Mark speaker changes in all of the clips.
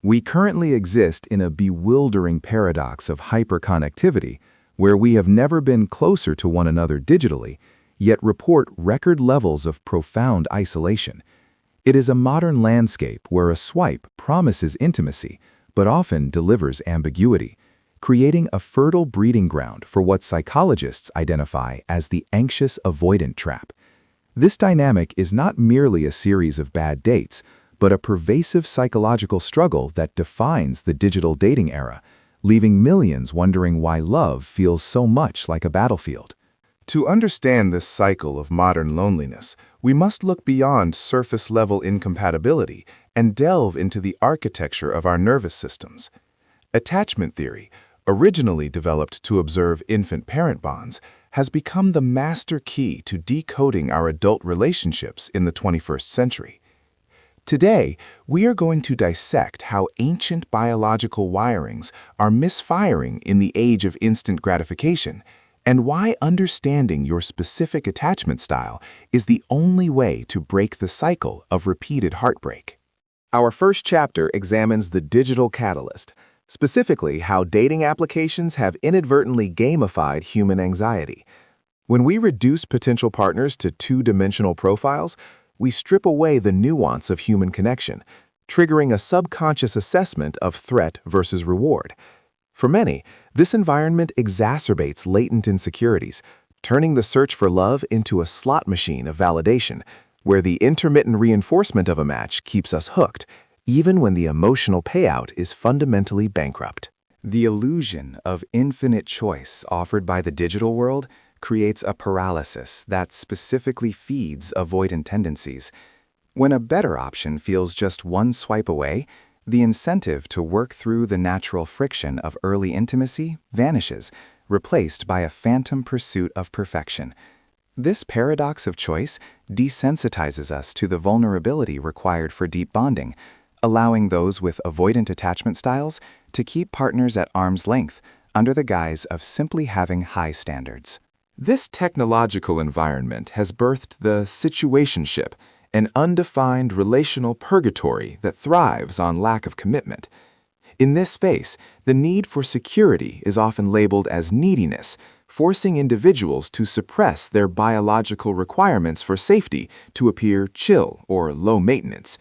Speaker 1: We currently exist in a bewildering paradox of hyperconnectivity, where we have never been closer to one another digitally, yet report record levels of profound isolation. It is a modern landscape where a swipe promises intimacy, but often delivers ambiguity, creating a fertile breeding ground for what psychologists identify as the anxious-avoidant trap. This dynamic is not merely a series of bad dates, but a pervasive psychological struggle that defines the digital dating era, leaving millions wondering why love feels so much like a battlefield.
Speaker 2: To understand this cycle of modern loneliness, we must look beyond surface-level incompatibility and delve into the architecture of our nervous systems. Attachment theory, originally developed to observe infant-parent bonds, has become the master key to decoding our adult relationships in the 21st century. Today, we are going to dissect how ancient biological wirings are misfiring in the age of instant gratification, and why understanding your specific attachment style is the only way to break the cycle of repeated heartbreak.
Speaker 3: Our first chapter examines the digital catalyst, specifically how dating applications have inadvertently gamified human anxiety. When we reduce potential partners to two-dimensional profiles, we strip away the nuance of human connection, triggering a subconscious assessment of threat versus reward. For many, this environment exacerbates latent insecurities, turning the search for love into a slot machine of validation, where the intermittent reinforcement of a match keeps us hooked, even when the emotional payout is fundamentally bankrupt.
Speaker 1: The illusion of infinite choice offered by the digital world creates a paralysis that specifically feeds avoidant tendencies. When a better option feels just one swipe away, the incentive to work through the natural friction of early intimacy vanishes, replaced by a phantom pursuit of perfection. This paradox of choice desensitizes us to the vulnerability required for deep bonding, allowing those with avoidant attachment styles to keep partners at arm's length under the guise of simply having high standards. This technological environment has birthed the situationship, an undefined relational purgatory that thrives on lack of commitment. In this space, the need for security is often labeled as neediness, forcing individuals to suppress their biological requirements for safety to appear chill or low maintenance.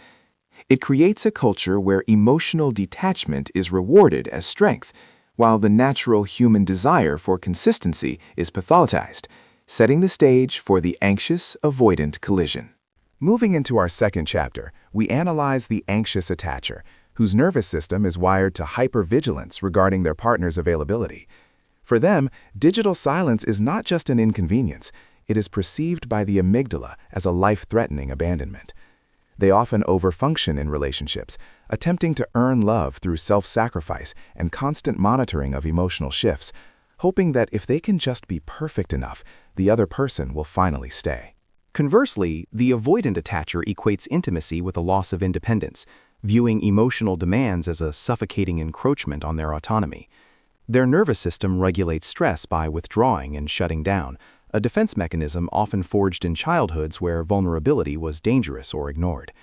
Speaker 1: It creates a culture where emotional detachment is rewarded as strength, while the natural human desire for consistency is pathologized, setting the stage for the anxious-avoidant collision. Moving into our second chapter, we analyze the anxious attacher, whose nervous system is wired to hypervigilance regarding their partner's availability. For them, digital silence is not just an inconvenience, it is perceived by the amygdala as a life-threatening abandonment. They often overfunction in relationships, attempting to earn love through self-sacrifice and constant monitoring of emotional shifts, hoping that if they can just be perfect enough, the other person will finally stay.
Speaker 4: Conversely, the avoidant attacher equates intimacy with a loss of independence, viewing emotional demands as a suffocating encroachment on their autonomy. Their nervous system regulates stress by withdrawing and shutting down, a defense mechanism often forged in childhoods where vulnerability was dangerous or ignored.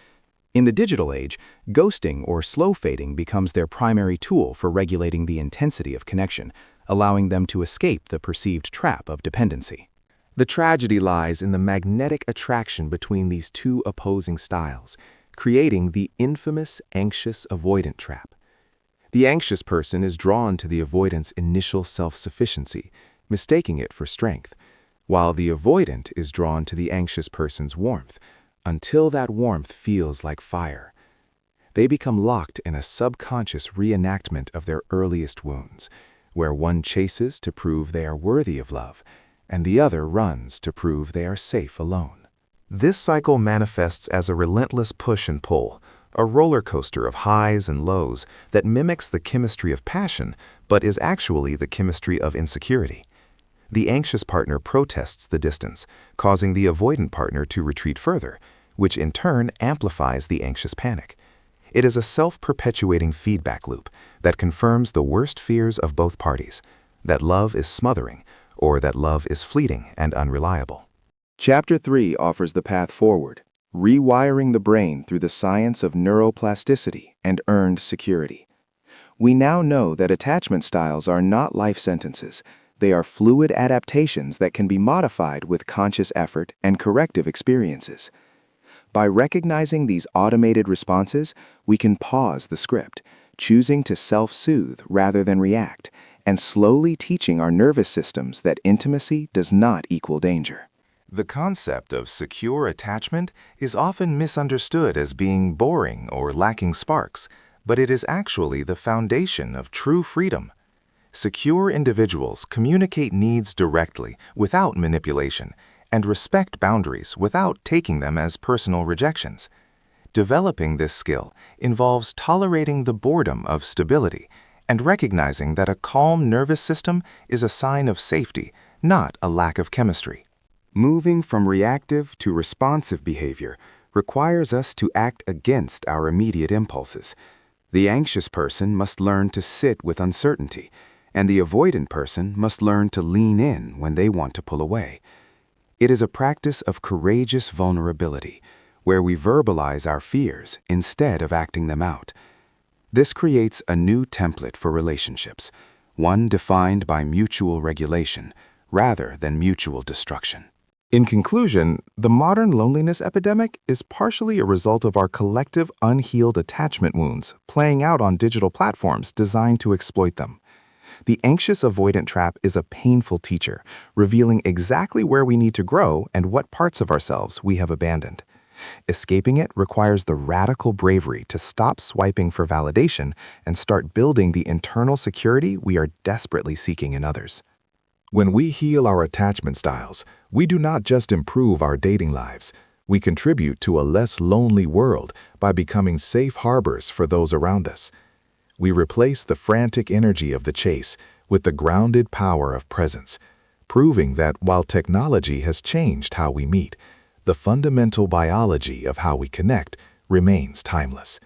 Speaker 4: In the digital age, ghosting or slow fading becomes their primary tool for regulating the intensity of connection, allowing them to escape the perceived trap of dependency.
Speaker 3: The tragedy lies in the magnetic attraction between these two opposing styles, creating the infamous anxious-avoidant trap. The anxious person is drawn to the avoidant's initial self-sufficiency, mistaking it for strength, while the avoidant is drawn to the anxious person's warmth, until that warmth feels like fire. They become locked in a subconscious reenactment of their earliest wounds, where one chases to prove they are worthy of love, and the other runs to prove they are safe alone.
Speaker 2: This cycle manifests as a relentless push and pull, a roller coaster of highs and lows that mimics the chemistry of passion, but is actually the chemistry of insecurity. The anxious partner protests the distance, causing the avoidant partner to retreat further, which in turn amplifies the anxious panic. It is a self-perpetuating feedback loop that confirms the worst fears of both parties, that love is smothering, or that love is fleeting and unreliable.
Speaker 3: Chapter 3 offers the path forward, rewiring the brain through the science of neuroplasticity and earned security. We now know that attachment styles are not life sentences. They are fluid adaptations that can be modified with conscious effort and corrective experiences. By recognizing these automated responses, we can pause the script, choosing to self-soothe rather than react, and slowly teaching our nervous systems that intimacy does not equal danger.
Speaker 2: The concept of secure attachment is often misunderstood as being boring or lacking sparks, but it is actually the foundation of true freedom. Secure individuals communicate needs directly, without manipulation, and respect boundaries without taking them as personal rejections. Developing this skill involves tolerating the boredom of stability and recognizing that a calm nervous system is a sign of safety, not a lack of chemistry.
Speaker 1: Moving from reactive to responsive behavior requires us to act against our immediate impulses. The anxious person must learn to sit with uncertainty, and the avoidant person must learn to lean in when they want to pull away. It is a practice of courageous vulnerability, where we verbalize our fears instead of acting them out. This creates a new template for relationships, one defined by mutual regulation rather than mutual destruction.
Speaker 3: In conclusion, the modern loneliness epidemic is partially a result of our collective unhealed attachment wounds playing out on digital platforms designed to exploit them. The anxious-avoidant trap is a painful teacher, revealing exactly where we need to grow and what parts of ourselves we have abandoned. Escaping it requires the radical bravery to stop swiping for validation and start building the internal security we are desperately seeking in others.
Speaker 2: When we heal our attachment styles, we do not just improve our dating lives. We contribute to a less lonely world by becoming safe harbors for those around us. We replace the frantic energy of the chase with the grounded power of presence, proving that while technology has changed how we meet, the fundamental biology of how we connect remains timeless.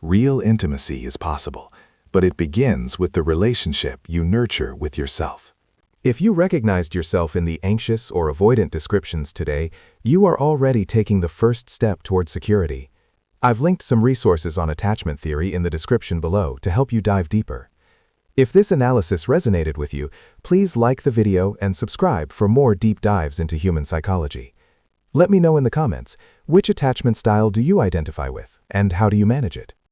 Speaker 2: Real intimacy is possible, but it begins with the relationship you nurture with yourself.
Speaker 3: If you recognized yourself in the anxious or avoidant descriptions today, you are already taking the first step toward security. I've linked some resources on attachment theory in the description below to help you dive deeper. If this analysis resonated with you, please like the video and subscribe for more deep dives into human psychology. Let me know in the comments, which attachment style do you identify with, and how do you manage it?